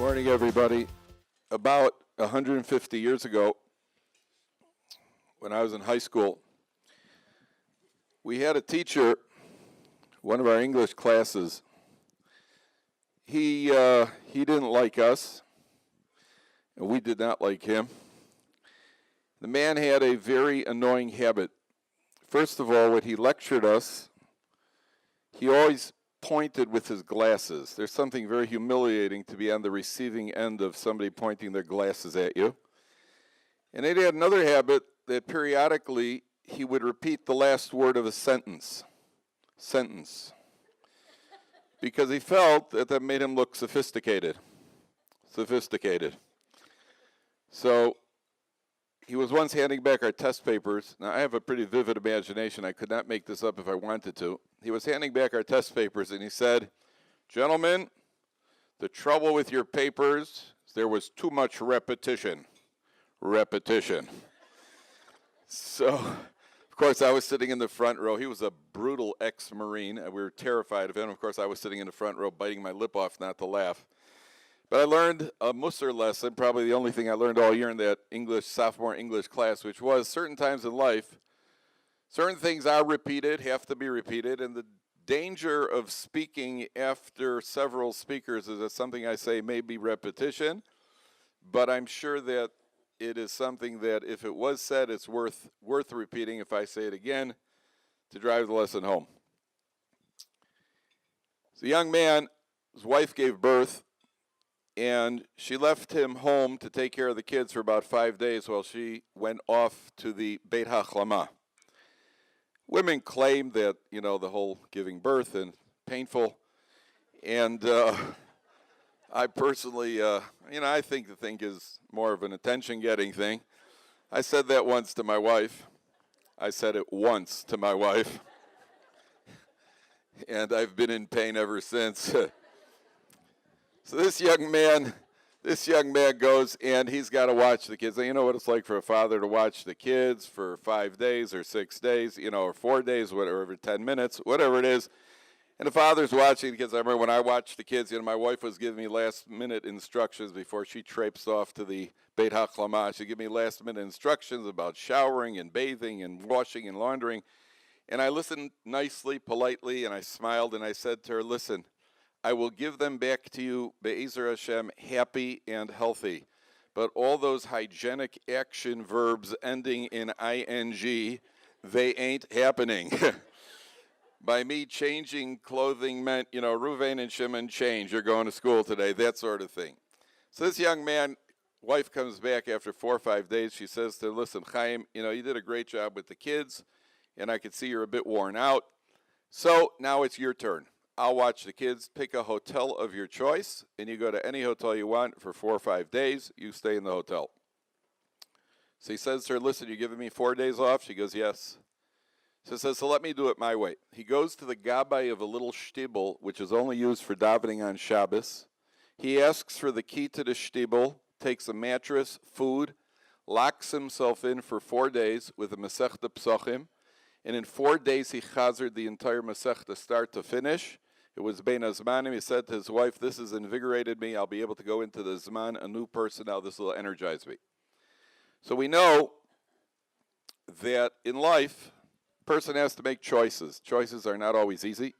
Morning, everybody. About 150 years ago, when I was in high school, we had a teacher, one of our English classes. He didn't like us, and we did not like him. The man had a very annoying habit. First of all, when he lectured us, he always pointed with his glasses. There's something very humiliating to be on the receiving end of somebody pointing their glasses at you. And he had another habit that periodically he would repeat the last word of a sentence. Because he felt that made him look sophisticated. So he was once handing back our test papers. Now, I have a pretty vivid imagination. I could not make this up if I wanted to. He was handing back our test papers, and he said, "Gentlemen, the trouble with your papers is there was too much repetition. So, of course, I was sitting in the front row. He was a brutal ex-Marine, and we were terrified of him. Of course, I was sitting in the front row biting my lip off not to laugh. But I learned a Musar lesson, probably the only thing I learned all year in that sophomore English class, which was certain times in life, certain things are repeated, have to be repeated, and the danger of speaking after several speakers is that something I say may be repetition, but I'm sure that it is something that if it was said, it's worth repeating if I say it again to drive the lesson home. So a young man, his wife gave birth, and she left him home to take care of the kids for about 5 days while she went off to the Beit HaChlama. Women claim that, the whole giving birth and painful. And I personally, I think the thing is more of an attention-getting thing. I said that once to my wife. I said it once to my wife. And I've been in pain ever since. So this young man goes and he's got to watch the kids. Now, you know what it's like for a father to watch the kids for 5 days or 6 days, or 4 days, whatever, every 10 minutes, whatever it is. And the father's watching the kids. I remember when I watched the kids, my wife was giving me last-minute instructions before she traipsed off to the Beit HaChlama. She'd give me last-minute instructions about showering and bathing and washing and laundering. And I listened nicely, politely, and I smiled, and I said to her, "Listen, I will give them back to you, Be'ezer Hashem, happy and healthy. But all those hygienic action verbs ending in ing, they ain't happening." By me changing clothing meant, Ruvain and Shimon change. You're going to school today, that sort of thing. So this young man, wife comes back after 4 or 5 days. She says to him, "Listen, Chaim, you did a great job with the kids, and I could see you're a bit worn out. So now it's your turn. I'll watch the kids. Pick a hotel of your choice, and you go to any hotel you want for 4 or 5 days. You stay in the hotel." So he says to her, "Listen, you giving me 4 days off?" She goes, "Yes." So he says, "So let me do it my way." He goes to the gabbai of a little shtibel, which is only used for davening on Shabbos. He asks for the key to the shtibel, takes a mattress, food, locks himself in for 4 days with a Masechta Psachim, and in 4 days he chazered the entire Masechta start to finish. It was Bein Azmanim. He said to his wife, "This has invigorated me. I'll be able to go into the Zman, a new person. Now this will energize me." So we know that in life, a person has to make choices. Choices are not always easy.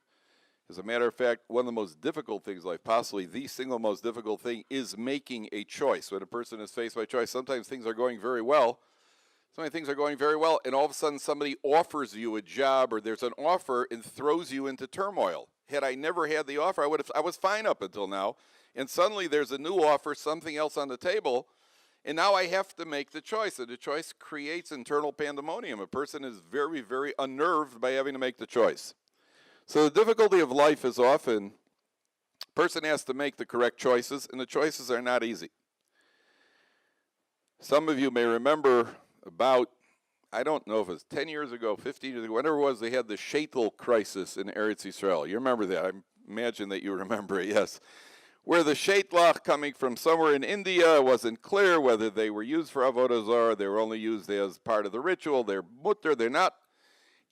As a matter of fact, one of the most difficult things in life, possibly the single most difficult thing, is making a choice. When a person is faced by choice, sometimes things are going very well. So many things are going very well, and all of a sudden somebody offers you a job or there's an offer and throws you into turmoil. Had I never had the offer, I was fine up until now. And suddenly there's a new offer, something else on the table, and now I have to make the choice. And the choice creates internal pandemonium. A person is very, very unnerved by having to make the choice. So the difficulty of life is often a person has to make the correct choices, and the choices are not easy. Some of you may remember about, I don't know if it was 10 years ago, 15 years ago, whatever it was, they had the shaitel crisis in Eretz Yisrael. You remember that? I imagine that you remember it, yes. Where the shaitlach coming from somewhere in India, it wasn't clear whether they were used for avodah zarah, they were only used as part of the ritual, they're mutter, they're not.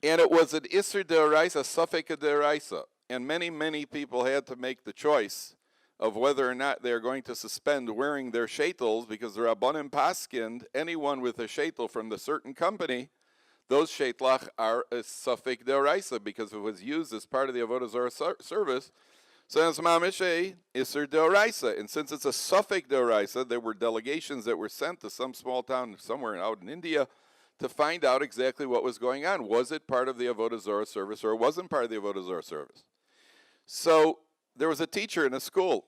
And it was an isser deraisa, safek deraisa. And many, many people had to make the choice of whether or not they're going to suspend wearing their shaitels, because the Rabbanim paskind, anyone with a shaitel from the certain company, those shaitlach are a suffix deoraisa, because it was used as part of the Avodah Zarah service. So it's mamish iser deoraisa, and since it's a suffix deoraisa, there were delegations that were sent to some small town somewhere out in India to find out exactly what was going on. Was it part of the Avodah Zarah service, or it wasn't part of the Avodah Zarah service? So there was a teacher in a school,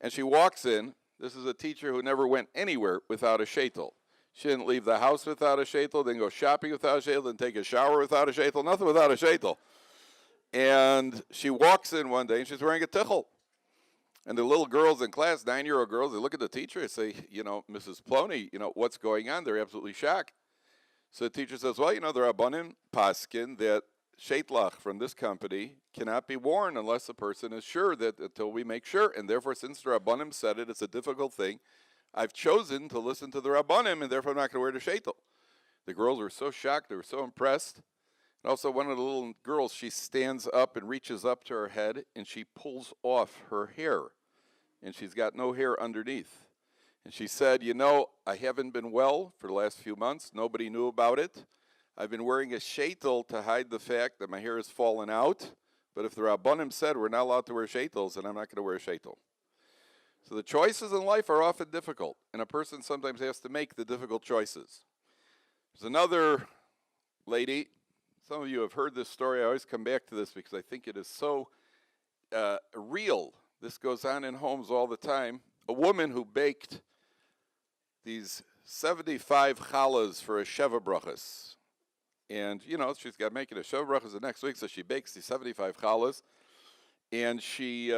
and she walks in. This is a teacher who never went anywhere without a shaitel. She didn't leave the house without a shaitel, didn't go shopping without a shaitel, didn't take a shower without a shaitel, nothing without a shaitel. And she walks in one day, and she's wearing a tichel. And the little girls in class, 9-year-old girls, they look at the teacher and say, Mrs. Ploney, what's going on? They're absolutely shocked. So the teacher says, well, the Rabbanim paskin that shaitlach from this company cannot be worn unless the person is sure, that until we make sure. And therefore, since the Rabbanim said it, it's a difficult thing. I've chosen to listen to the Rabbanim, and therefore I'm not going to wear the shaitel. The girls were so shocked. They were so impressed. And also one of the little girls, she stands up and reaches up to her head, and she pulls off her hair. And she's got no hair underneath. And she said, I haven't been well for the last few months. Nobody knew about it. I've been wearing a shaitel to hide the fact that my hair has fallen out. But if the Rabbanim said we're not allowed to wear shaitels, then I'm not going to wear a shaitel. So the choices in life are often difficult, and a person sometimes has to make the difficult choices. There's another lady. Some of you have heard this story. I always come back to this because I think it is so real. This goes on in homes all the time. A woman who baked these 75 challahs for a Sheva brachas. And, she's got making a Sheva brachas the next week, so she bakes these 75 challahs. And she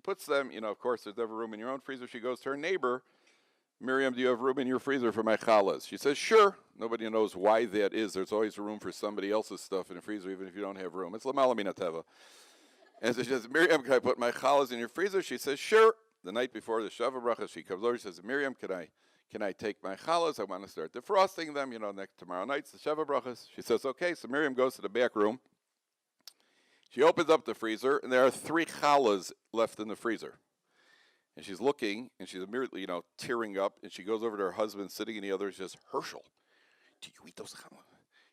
puts them, of course, there's never room in your own freezer. She goes to her neighbor, Miriam, do you have room in your freezer for my challahs? She says, sure. Nobody knows why that is. There's always room for somebody else's stuff in the freezer, even if you don't have room. It's l'mala min hateva. And so she says, Miriam, can I put my challahs in your freezer? She says, sure. The night before the Sheva bracha, she comes over. She says, Miriam, can I take my challahs? I want to start defrosting them. Tomorrow night's the Sheva brachas. She says, okay. So Miriam goes to the back room. She opens up the freezer, and there are 3 challahs left in the freezer. And she's looking, and she's immediately, tearing up, and she goes over to her husband sitting in the other. She says, Herschel, do you eat those challahs?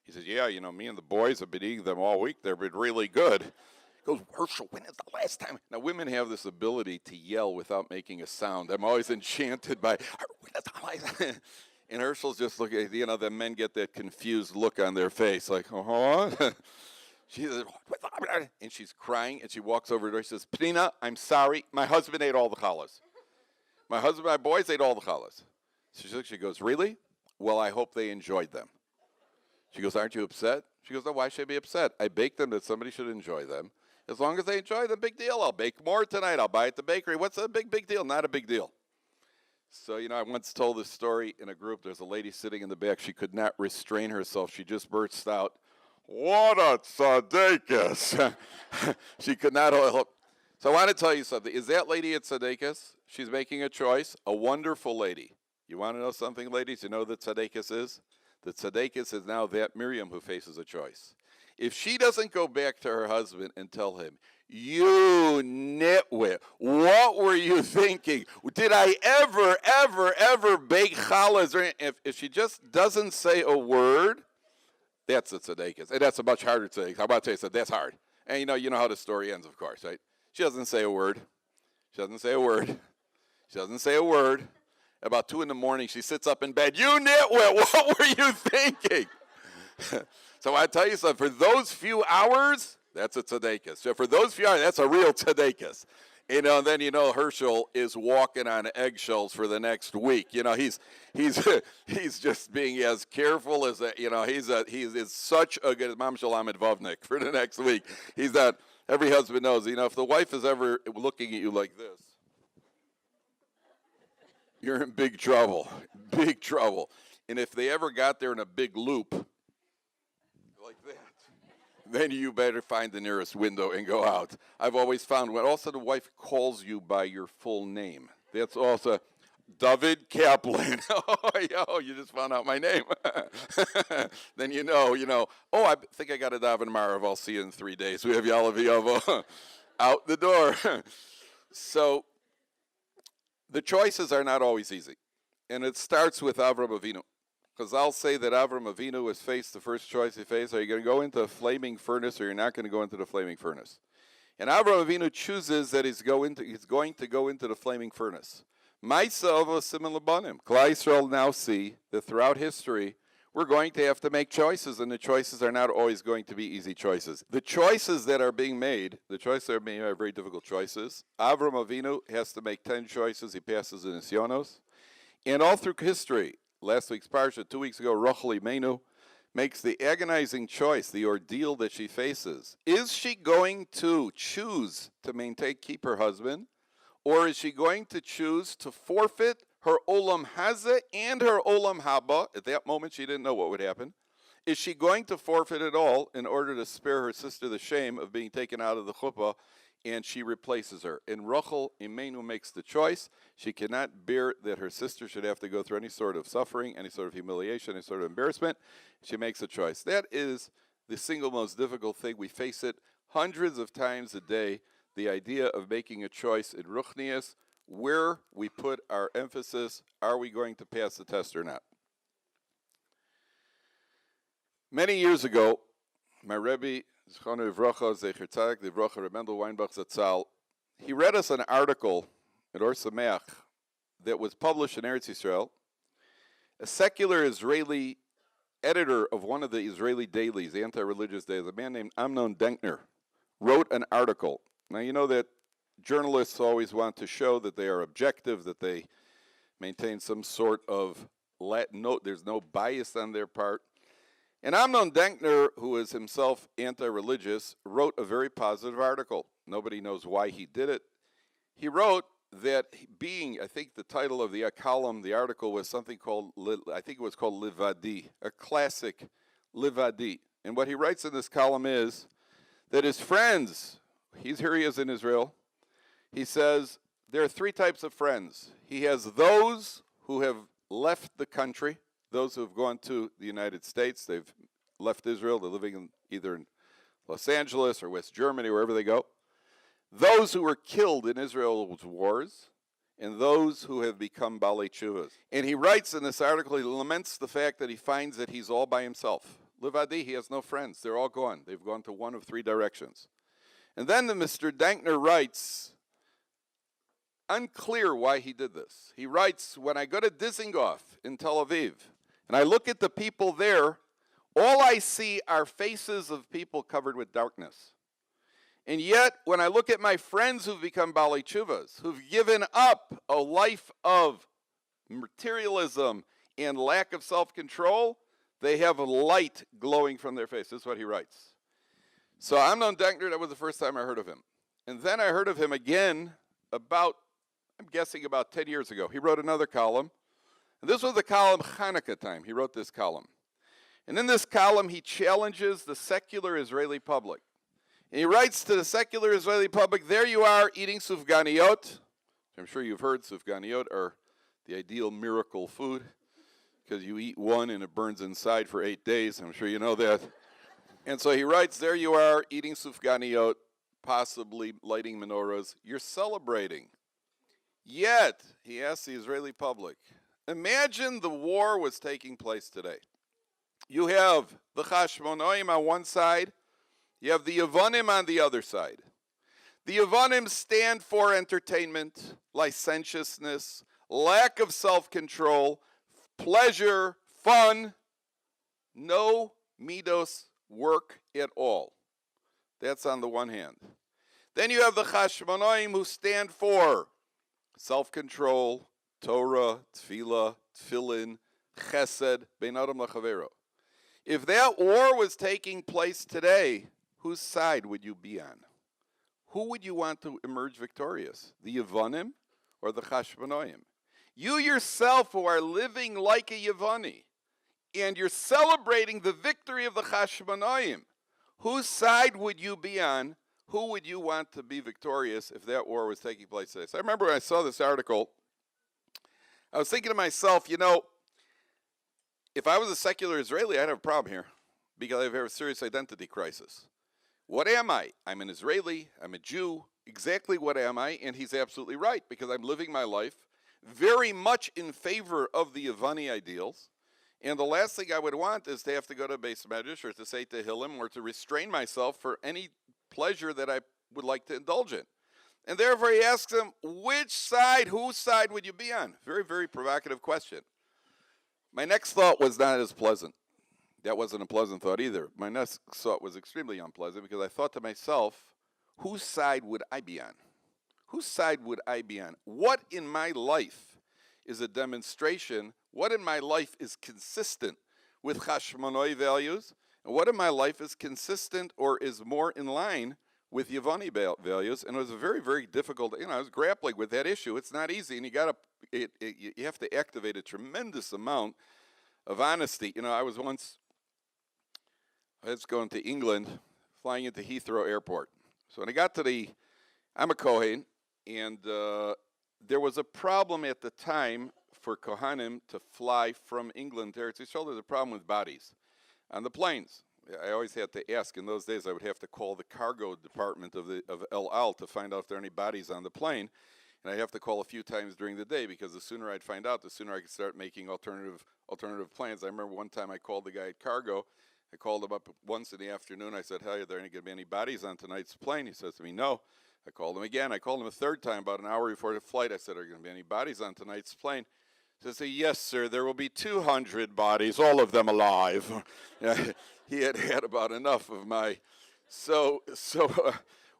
He says, yeah, me and the boys have been eating them all week. They've been really good. He goes, Herschel, when is the last time? Now, women have this ability to yell without making a sound. I'm always enchanted by, when is the last time? And Herschel's just looking, the men get that confused look on their face, like, She says, and she's crying, and she walks over to her. She says, Pnina, I'm sorry. My husband ate all the challahs. My boys ate all the challahs. She goes, really? Well, I hope they enjoyed them. She goes, aren't you upset? She goes, no, why should I be upset? I baked them that somebody should enjoy them. As long as they enjoy them, big deal. I'll bake more tonight. I'll buy at the bakery. What's a big deal? Not a big deal. So, I once told this story in a group. There's a lady sitting in the back. She could not restrain herself. She just burst out, what a tzaddikus. She could not help. So I want to tell you something. Is that lady a tzaddikus? She's making a choice. A wonderful lady. You want to know something, ladies? You know what the tzaddikus is? The tzaddikus is now that Miriam who faces a choice. If she doesn't go back to her husband and tell him, you nitwit, what were you thinking? Did I ever bake challahs? If she just doesn't say a word, that's a tzaddikus. And that's a much harder tzaddikus. I'm about to tell you something. That's hard. And you know how the story ends, of course, right? She doesn't say a word. About 2 a.m, she sits up in bed. You nitwit, what were you thinking? So I tell you something. For those few hours, that's a tzaddikus. So for those few hours, that's a real tzaddikus. Then Herschel is walking on eggshells for the next week. He's just being as careful as he is such a good Mam Shalamed Vovnik for the next week. He's that every husband knows. If the wife is ever looking at you like this, you're in big trouble. And if they ever got there in a big loop like that, then you better find the nearest window and go out. I've always found when also the wife calls you by your full name. That's also David Kaplan. Oh, you just found out my name. Then I think I got a daven tomorrow. I'll see you in 3 days. We have Yalav Yavo out the door. So the choices are not always easy. And it starts with Avram Avinu. Because I'll say that Avram Avinu was faced the first choice he faced. Are you going to go into a flaming furnace or you're not going to go into the flaming furnace? And Avram Avinu chooses that he's going to go into the flaming furnace. Ma'isa Avasim Labanim. Klal Yisrael now see that throughout history, we're going to have to make choices, and the choices are not always going to be easy choices. The choices that are being made, are very difficult choices. Avram Avinu has to make 10 choices. He passes in Nisyonos. And all through history, last week's parsha, 2 weeks ago, Rachel Imenu makes the agonizing choice, the ordeal that she faces. Is she going to choose to keep her husband, or is she going to choose to forfeit her olam hazeh and her olam haba? At that moment, she didn't know what would happen. Is she going to forfeit it all in order to spare her sister the shame of being taken out of the chuppah, and she replaces her? And Rachel Imenu makes the choice. She cannot bear that her sister should have to go through any sort of suffering, any sort of humiliation, any sort of embarrassment. She makes a choice. That is the single most difficult thing. We face it hundreds of times a day, the idea of making a choice in Ruchnius, where we put our emphasis. Are we going to pass the test or not? Many years ago, my Rabbi, Zichrono Livracha, Zecher Tzadik Livracha, Reb Mendel Weinbach Zatzal, he read us an article at Or Sameach that was published in Eretz Yisrael. A secular Israeli editor of one of the Israeli dailies, anti-religious dailies, a man named Amnon Denkner, wrote an article. Now, you know that journalists always want to show that they are objective, that they maintain some sort of there's no bias on their part. And Amnon Denkner, who is himself anti-religious, wrote a very positive article. Nobody knows why he did it. He wrote that I think the title of the column, the article was something called, I think it was called Livadi, a classic Livadi. And what he writes in this column is that his friends, he is in Israel, he says there are 3 types of friends. He has those who have left the country, those who have gone to the United States. They've left Israel. They're living either in Los Angeles or West Germany, wherever they go. Those who were killed in Israel's wars, and those who have become Balei Tshuvas. And he writes in this article, he laments the fact that he finds that he's all by himself. Livadi, he has no friends. They're all gone. They've gone to one of 3 directions. And then Mr. Dankner writes, unclear why he did this. He writes, when I go to Dizengoff in Tel Aviv, and I look at the people there, all I see are faces of people covered with darkness. And yet, when I look at my friends who've become Balei Tshuvas, who've given up a life of materialism and lack of self-control, they have a light glowing from their face. This is what he writes. So Amnon Denkner, that was the first time I heard of him. And then I heard of him again I'm guessing about 10 years ago. He wrote another column. And this was the column Chanukah time. He wrote this column. And in this column, he challenges the secular Israeli public. And he writes to the secular Israeli public, there you are eating sufganiyot. I'm sure you've heard sufganiyot are the ideal miracle food because you eat one and it burns inside for 8 days. I'm sure you know that. And so he writes, there you are eating sufganiyot, possibly lighting menorahs. You're celebrating. Yet, he asks the Israeli public, imagine the war was taking place today. You have the Chashmonaim on one side, you have the Yevonim on the other side. The Yevonim stand for entertainment, licentiousness, lack of self-control, pleasure, fun, no midos work at all. That's on the one hand. Then you have the Chashmonaim who stand for self-control, Torah, Tefillah, Tefillin, Chesed, Bein Adam L'Chavero. If that war was taking place today, whose side would you be on? Who would you want to emerge victorious? The Yevonim or the Chashmonaim? You yourself who are living like a Yevoni, and you're celebrating the victory of the Chashmonaim, whose side would you be on? Who would you want to be victorious if that war was taking place today? So I remember when I saw this article, I was thinking to myself, if I was a secular Israeli, I'd have a problem here because I have a serious identity crisis. What am I? I'm an Israeli. I'm a Jew. Exactly what am I? And he's absolutely right, because I'm living my life very much in favor of the Yavani ideals. And the last thing I would want is to have to go to Beis Medrash or to say Tehillim or to restrain myself for any pleasure that I would like to indulge in. And therefore he asks him, which side, whose side would you be on? Very, very provocative question. My next thought was not as pleasant. That wasn't a pleasant thought either. My next thought was extremely unpleasant because I thought to myself, whose side would I be on? Whose side would I be on? What in my life is a demonstration? What in my life is consistent with Hashmonoi values? And what in my life is consistent or is more in line with Yavani values? And it was a very, very difficult, I was grappling with that issue. It's not easy, and you have to activate a tremendous amount of honesty. I was going to England, flying into Heathrow Airport. So when I got to I'm a Kohen, and there was a problem at the time for Kohanim to fly from England to Eretz Yisrael. There's a problem with bodies on the planes. I always had to ask. In those days, I would have to call the cargo department of El Al to find out if there are any bodies on the plane. And I'd have to call a few times during the day, because the sooner I'd find out, the sooner I could start making alternative plans. I remember one time I called the guy at cargo. I called him up once in the afternoon. I said, hey, are there going to be any bodies on tonight's plane? He says to me, no. I called him again. I called him a third time about an hour before the flight. I said, are there going to be any bodies on tonight's plane? He says, yes, sir, there will be 200 bodies, all of them alive. He had had about enough of my.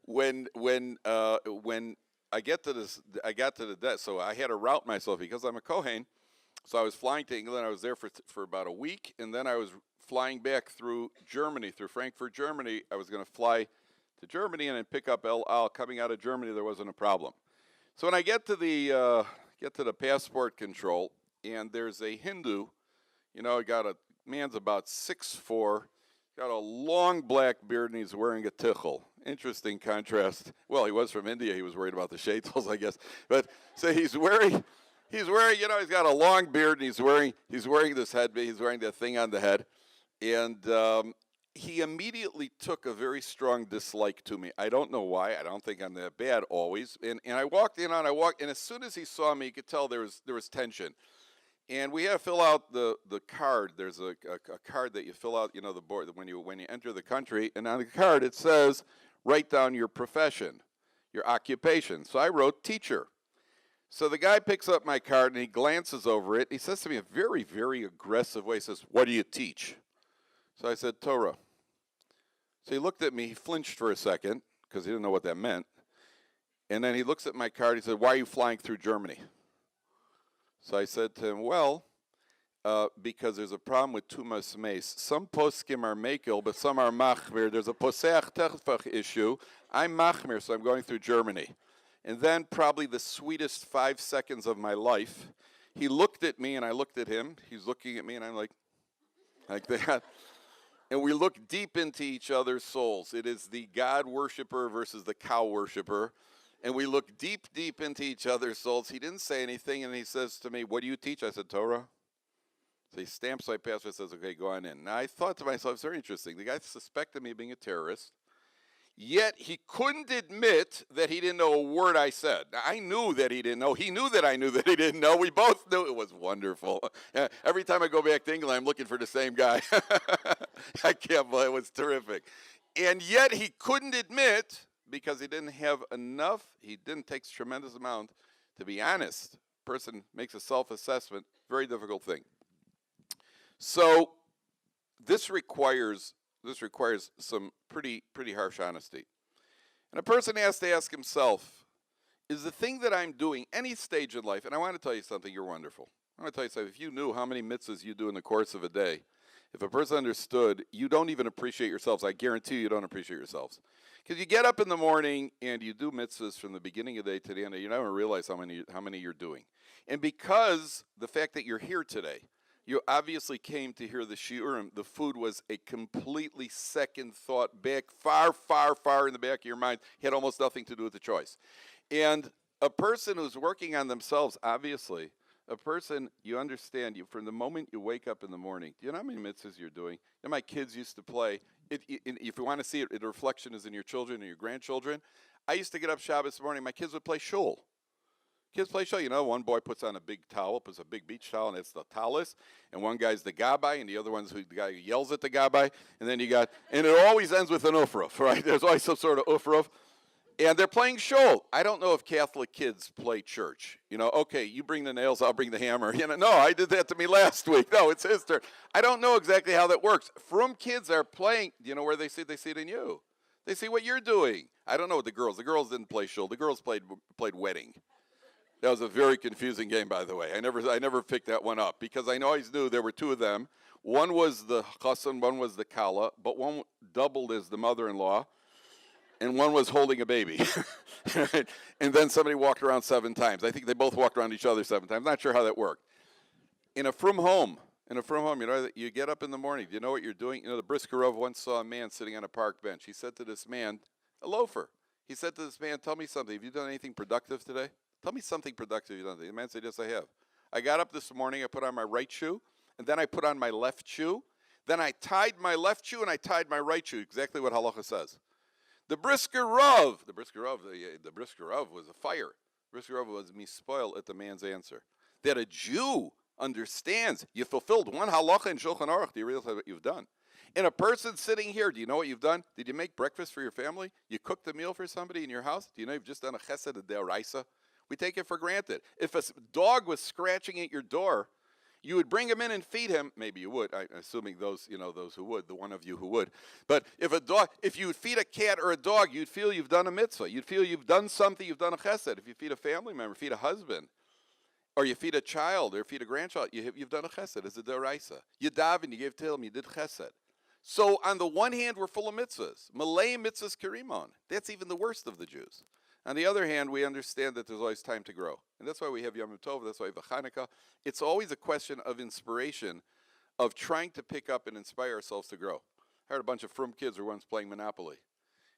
When I got to the desk, so I had to route myself because I'm a Kohen. So I was flying to England. I was there for about a week, and then I was flying back through Germany, through Frankfurt, Germany. I was going to fly to Germany and then pick up El Al. Coming out of Germany, there wasn't a problem. So when I get to the passport control, and there's a Hindu, man's about 6'4", got a long black beard, and he's wearing a tichel. Interesting contrast. Well, he was from India. He was worried about the shaitels, I guess. But so he's wearing, he's got a long beard, and he's wearing this headband. He's wearing that thing on the head. And he immediately took a very strong dislike to me. I don't know why. I don't think I'm that bad always. And I walked in, and as soon as he saw me, you could tell there was tension. And we had to fill out the card. There's a card that you fill out, the board when you enter the country. And on the card it says, write down your profession, your occupation. So I wrote teacher. So the guy picks up my card and he glances over it. He says to me in a very, very aggressive way, he says, what do you teach? So I said, Torah. So he looked at me, he flinched for a second, because he didn't know what that meant. And then he looks at my card, he said, why are you flying through Germany? So I said to him, well, because there's a problem with Tumas Mace. Some poskim are mekil, but some are machmir. There's a poseach techfach issue. I'm machmir, so I'm going through Germany. And then probably the sweetest 5 seconds of my life, he looked at me and I looked at him. He's looking at me and I'm like that. And we look deep into each other's souls. It is the God worshiper versus the cow worshiper. And we look deep, deep into each other's souls. He didn't say anything, and he says to me, what do you teach? I said, Torah. So he stamps my passport and says, okay, go on in. Now, I thought to myself, it's very interesting. The guy suspected me of being a terrorist, yet he couldn't admit that he didn't know a word I said. Now, I knew that he didn't know. He knew that I knew that he didn't know. We both knew. It was wonderful. Every time I go back to England, I'm looking for the same guy. I can't believe it. Was terrific. And yet he couldn't admit, because he didn't have enough, he didn't take a tremendous amount to be honest. Person makes a self-assessment, very difficult thing. So this requires some pretty harsh honesty. And a person has to ask himself, is the thing that I'm doing, any stage in life, and I want to tell you something, you're wonderful. I want to tell you something, if you knew how many mitzvahs you do in the course of a day, if a person understood, you don't even appreciate yourselves. I guarantee you don't appreciate yourselves. Because you get up in the morning and you do mitzvahs from the beginning of the day to the end, and you never realize how many you're doing. And because the fact that you're here today, you obviously came to hear the shiurim. The food was a completely second thought back, far, far, far in the back of your mind. Had almost nothing to do with the choice. And a person who's working on themselves, obviously, A person, you understand, from the moment you wake up in the morning, do you know how many mitzvahs you're doing? You know, my kids used to play. If you want to see it, the reflection is in your children and your grandchildren. I used to get up Shabbos morning. My kids would play shul. Kids play shul. You know, one boy puts on a big towel, puts a big beach towel, and it's the talis. And one guy's the gabbai, and the other one's the guy who yells at the gabbai. And then and it always ends with an ufruf, right? There's always some sort of ufruf. And they're playing shul. I don't know if Catholic kids play church. You know, okay, you bring the nails, I'll bring the hammer. You know, no, I did that to me last week. No, it's his turn. I don't know exactly how that works. Frum kids are playing, you know where they see it? They see it in you. They see what you're doing. I don't know what the girls didn't play shul. The girls played wedding. That was a very confusing game, by the way. I never picked that one up because I always knew there were two of them. One was the chassan, one was the kala, but one doubled as the mother-in-law. And one was holding a baby. Right? And then somebody walked around 7 times. I think they both walked around each other 7 times. Not sure how that worked. In a frum home, you know, you get up in the morning. Do you know what you're doing? You know, the Briskerov once saw a man sitting on a park bench. He said to this man, a loafer, he said to this man, tell me something. Have you done anything productive today? Tell me something productive you've done today. The man said, yes, I have. I got up this morning, I put on my right shoe, and then I put on my left shoe. Then I tied my left shoe and I tied my right shoe, exactly what halacha says. The Brisker Rav was a fire. Brisker Rav was mispoil at the man's answer. That a Jew understands you fulfilled one halacha in Shulchan Aruch. Do you realize what you've done? And a person sitting here, do you know what you've done? Did you make breakfast for your family? You cooked a meal for somebody in your house? Do you know you've just done a chesed, a deoraisa? We take it for granted. If a dog was scratching at your door, you would bring him in and feed him. Maybe you would, assuming those who would, the one of you who would. But if you would feed a cat or a dog, you'd feel you've done a mitzvah. You'd feel you've done something, you've done a chesed. If you feed a family member, feed a husband, or you feed a child, or feed a grandchild, you've done a chesed. It's a deraisa. You daven, you gave tehillim, you did chesed. So on the one hand, we're full of mitzvahs. Malay mitzvahs karimon. That's even the worst of the Jews. On the other hand, we understand that there's always time to grow. And that's why we have Yom Tov, that's why we have Chanukah. It's always a question of inspiration, of trying to pick up and inspire ourselves to grow. I heard a bunch of frum kids were once playing Monopoly.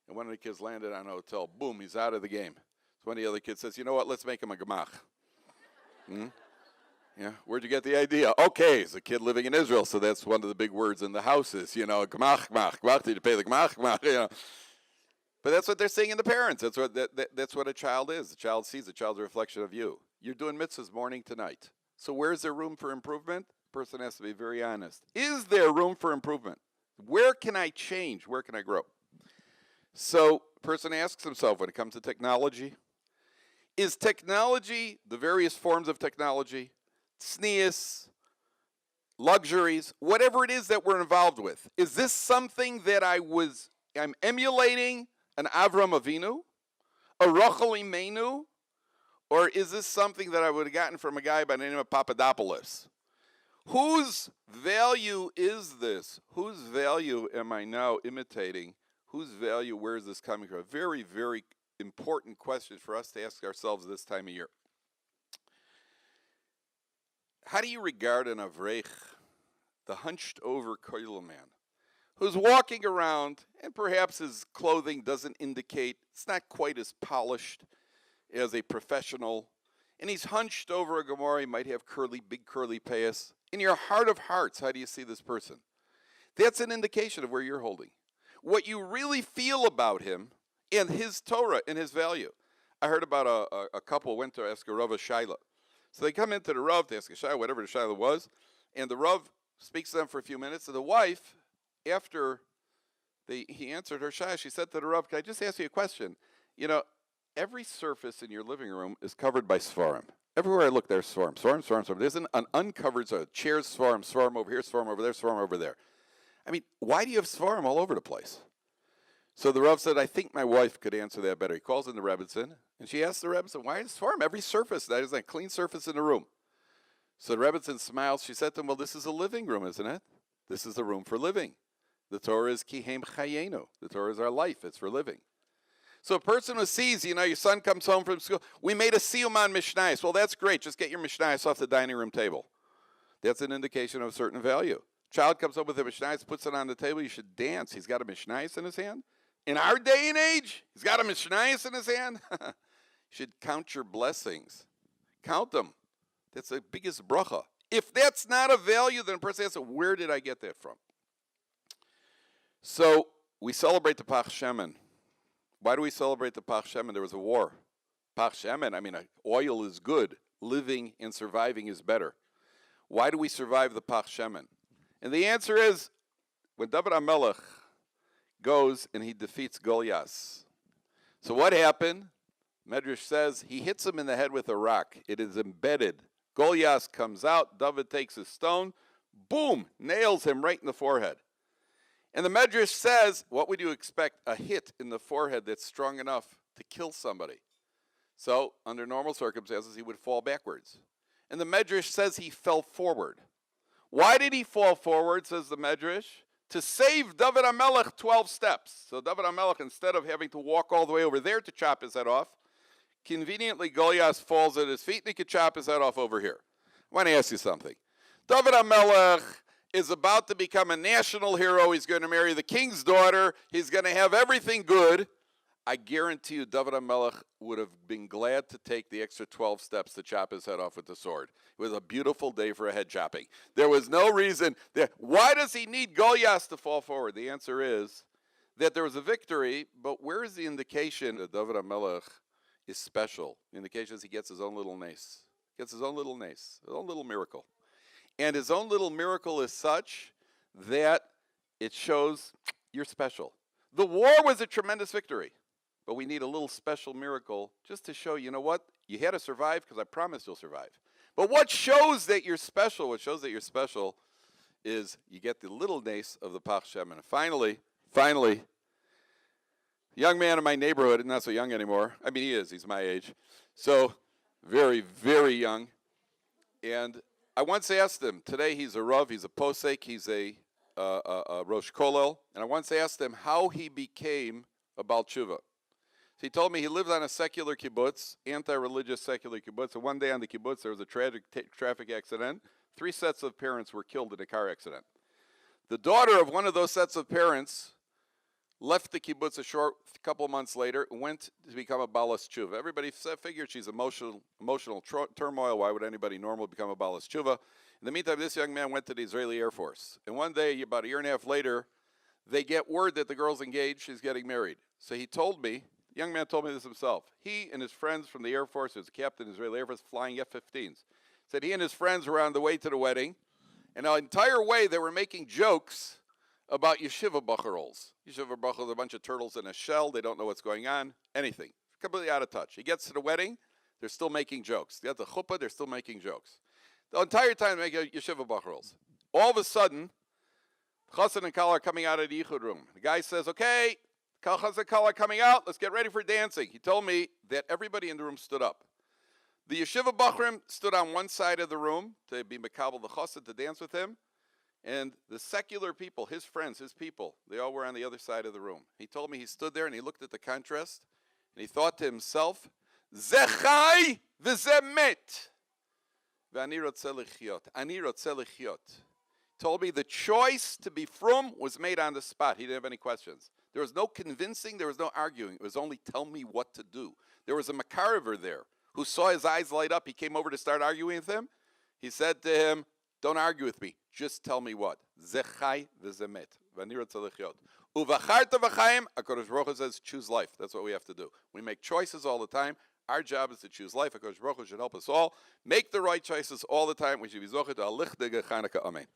And one of the kids landed on a hotel. Boom, he's out of the game. So one of the other kids says, you know what, let's make him a gemach. Yeah, where'd you get the idea? Okay, he's a kid living in Israel, so that's one of the big words in the houses. You know, gemach, gemach. Did you pay the gemach, gemach, you know. But that's what they're saying in the parents. That's what a child is. The child sees. The child's a reflection of you. You're doing mitzvahs morning to night. So where's there room for improvement? The person has to be very honest. Is there room for improvement? Where can I change? Where can I grow? So a person asks himself when it comes to technology, is technology, the various forms of technology, tznius, luxuries, whatever it is that we're involved with, is this something that I'm emulating an Avram Avinu, a Rachel Imenu, or is this something that I would have gotten from a guy by the name of Papadopoulos? Whose value is this? Whose value am I now imitating? Whose value, where is this coming from? Very, very important question for us to ask ourselves this time of year. How do you regard an Avreich, the hunched over koil man, who's walking around, and perhaps his clothing doesn't indicate, it's not quite as polished as a professional, and he's hunched over a Gemara, he might have big curly payas. In your heart of hearts, how do you see this person? That's an indication of where you're holding. What you really feel about him and his Torah and his value. I heard about a couple went to ask a Rav a Shaila. So they come into the Rav to ask a Shaila, whatever the Shaila was, and the Rav speaks to them for a few minutes, and the wife, after he answered her shayla, she said to the Rav, can I just ask you a question? You know, every surface in your living room is covered by svarim. Everywhere I look, there's svarim. There's an uncovered, so chairs, svarim over here, svarim over there, svarim over there. I mean, why do you have svarim all over the place? So the Rav said, I think my wife could answer that better. He calls in the Rebbitzin, and she asks the Rebbitzin, why is svarim? Every surface, that is a clean surface in the room. So the Rebbitzin smiles. She said to him, well, this is a living room, isn't it? This is a room for living. The Torah is kihem chayenu. The Torah is our life. It's for living. So a person who sees, you know, your son comes home from school. We made a siyum on mishnayos. Well, that's great. Just get your mishnayos off the dining room table. That's an indication of a certain value. Child comes up with a mishnayos, puts it on the table. You should dance. He's got a mishnayos in his hand. In our day and age, he's got a mishnayos in his hand. You should count your blessings. Count them. That's the biggest bracha. If that's not a value, then a person asks, where did I get that from? So we celebrate the Pach Shemen. Why do we celebrate the Pach Shemen? There was a war. Pach Shemen, oil is good. Living and surviving is better. Why do we survive the Pach Shemen? And the answer is, when David HaMelech goes and he defeats Goliath. So what happened? Medrash says he hits him in the head with a rock. It is embedded. Goliath comes out. David takes a stone. Boom! Nails him right in the forehead. And the Medrash says, what would you expect? A hit in the forehead that's strong enough to kill somebody. So, under normal circumstances, he would fall backwards. And the Medrash says he fell forward. Why did he fall forward, says the Medrash? To save David HaMelech 12 steps. So David HaMelech, instead of having to walk all the way over there to chop his head off, conveniently Goliath falls at his feet and he could chop his head off over here. I want to ask you something. David HaMelech is about to become a national hero. He's going to marry the king's daughter. He's going to have everything good. I guarantee you David HaMelech would have been glad to take the extra 12 steps to chop his head off with the sword. It was a beautiful day for a head chopping. There was no reason. Why does he need Goliath to fall forward? The answer is that there was a victory, but where is the indication that David HaMelech is special? The indication is he gets his own little nace. Gets his own little nace, his own little miracle. And his own little miracle is such that it shows you're special. The war was a tremendous victory. But we need a little special miracle just to show, you know what? You had to survive because I promised you'll survive. But what shows that you're special, is you get the little nace of the Pach Shemen. Finally, a young man in my neighborhood, not so young anymore. He's my age. So very, very young. And I once asked him, today he's a Rav, he's a Posek, he's a Rosh Kollel. And I once asked him how he became a Baal Tshuva. So he told me he lived on a secular kibbutz, anti-religious secular kibbutz, and one day on the kibbutz there was a tragic traffic accident. 3 sets of parents were killed in a car accident. The daughter of one of those sets of parents left the kibbutz a couple of months later and went to become a Balas Tshuva. Everybody figured she's emotional turmoil. Why would anybody normal become a Balas Tshuva? In the meantime, this young man went to the Israeli Air Force. And one day, about a year and a half later, they get word that the girl's engaged, she's getting married. So he told me, the young man told me this himself. He and his friends from the Air Force, he was a captain in the Israeli Air Force, flying F-15s, said he and his friends were on the way to the wedding, and the entire way they were making jokes about yeshiva bacharols. Yeshiva bacharols are a bunch of turtles in a shell. They don't know what's going on. Anything. Completely out of touch. He gets to the wedding, they're still making jokes. They have the chuppah, they're still making jokes. The entire time they make yeshiva bacharols. All of a sudden, Chassan and Kala are coming out of the yichud room. The guy says, okay, Chassan and Kala are coming out, let's get ready for dancing. He told me that everybody in the room stood up. The yeshiva bachrim stood on one side of the room to be mekabel the chassan, to dance with him. And the secular people, his friends, his people, they all were on the other side of the room. He told me he stood there and he looked at the contrast and he thought to himself, Ze chai v'ze met. V'ani rotzeh lechyot. Ani rotzeh lechyot. Told me the choice to be frum was made on the spot. He didn't have any questions. There was no convincing, there was no arguing. It was only tell me what to do. There was a makariver there who saw his eyes light up. He came over to start arguing with him. He said to him, don't argue with me. Just tell me what. Ze chai v'ze met. V'ani rotzeh lechyot. Uvacharta v'chaim, HaKadosh Baruch Hu says, choose life. That's what we have to do. We make choices all the time. Our job is to choose life. HaKadosh Baruch Hu should help us all make the right choices all the time. We should be zocheh to a lichtige Chanukah. Amen.